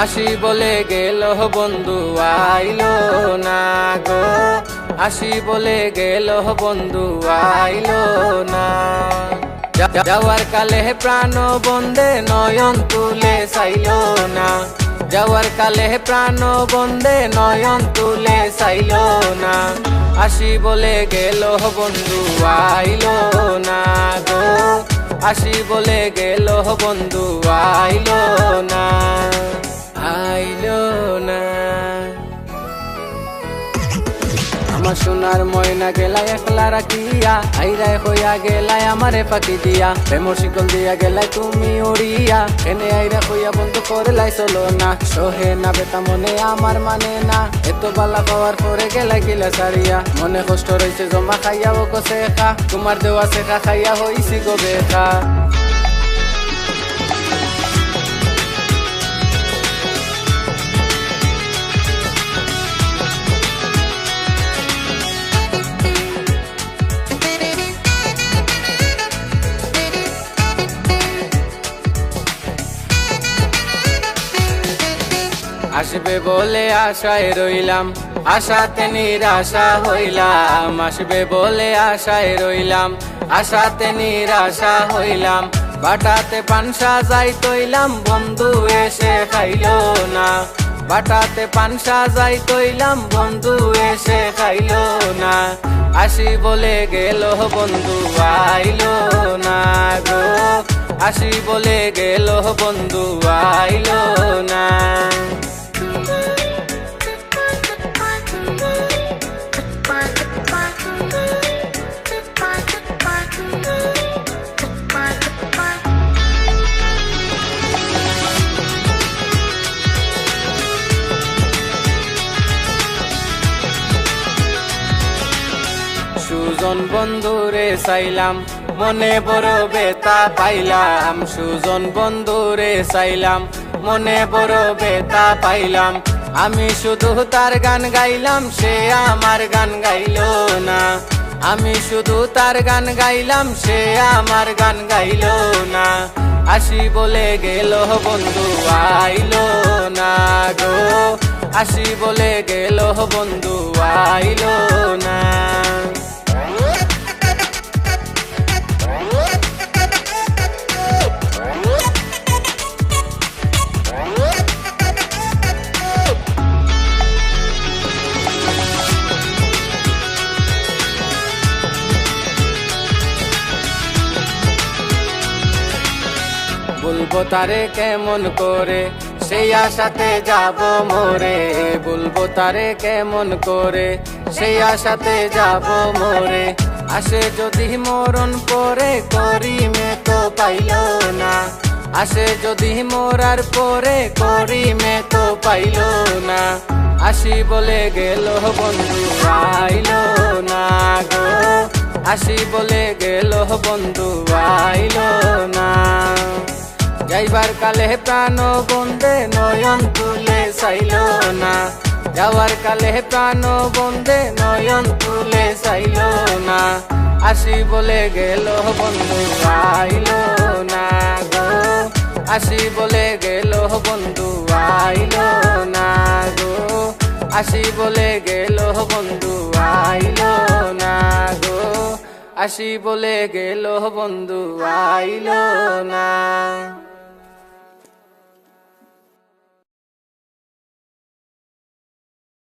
আসি বলে গেল বন্ধু আইলো না গো, আসি বলে গেল বন্ধু আইলো না। যাওয়ার কালে প্রাণ বন্দে নয়ন তুলে চাইলো না, যাওয়ার কালে প্রাণ বন্দে নয়ন তুলে চাইলো না। আসি বলে গেল বন্ধু আইলো না গো, আসি বলে গেল বন্ধু আইলো না, আইলো না। আমার সোনার ময়না গেলাই একলা রাখিয়া, আইরাই হইয়া গেলাই আমারে ফাঁকি দিয়া, প্রেমর শিকল দিয়া গেলাই তুমি উড়িয়া, এনে আইরা হইয়া বন্ধু করলাই চলো না। সোহে না বেতা মনে আমার মানে না, এত বালা পাওয়ার পরে গেলাই কিলা সারিয়া, মনে কষ্ট রয়েছে জমা খাইয়া ও শেখা, তোমার দেওয়া শেখা খাইয়া হইছি গো বেখা। আসবে বলে আশায় রইলাম, আশাতে নিরাশা হইলাম, আসবে বলে আশায় রইলাম, আশাতে নিরাশা হইলাম। বাটাতে পানসা যাই তৈলাম, বন্ধু এসে খাইলো না, বাটাতে পানসা যাই তৈলাম, বন্ধু এসে খাইলো না। আসি বলে গেল বন্ধু আইলো না গো, আসি বলে গেল বন্ধু আইলো না। সুজন বন্ধুরে চাইলাম, মনে বড় বেতা পাইলাম, সুজন বন্ধুরে চাইলাম, মনে বড় বেতা পাইলাম। আমি শুধু তার গান গাইলাম, সে আমার গান গাইলো না, আমি শুধু তার গান গাইলাম, সে আমার গান গাইলো না। আসি বলে গেল বন্ধু আইলো না গো, আসি বলে গেল বন্ধু আইলো না। বলবো তারে কেমন করে, সেই আশাতে যাব মোরে, বলবো তারে কেমন করে, সেই আশাতে যাব মোরে। আসে যদি মরণ পরে, করি মে তো পাইলো না, আসে যদি মরার পরে, করি মে তো পাইলো না। আসি বলে গেল বন্ধু আইলো না গো, আসি বলে গেল বন্ধু আইলো না। যাইবার কালে প্রাণ বন্দে নয়ন তুলে চাইলো না, যাওয়ার কালে প্রাণ বন্দে নয়ন তুলে চাইলো না। আসি বলে গেল বন্ধু আইলো না গো, আসি বলে গেল বন্ধু আইলো না গো, আসি বলে গেল বন্ধু আইলো না গো, আসি বলে গেল বন্ধু আইলো না।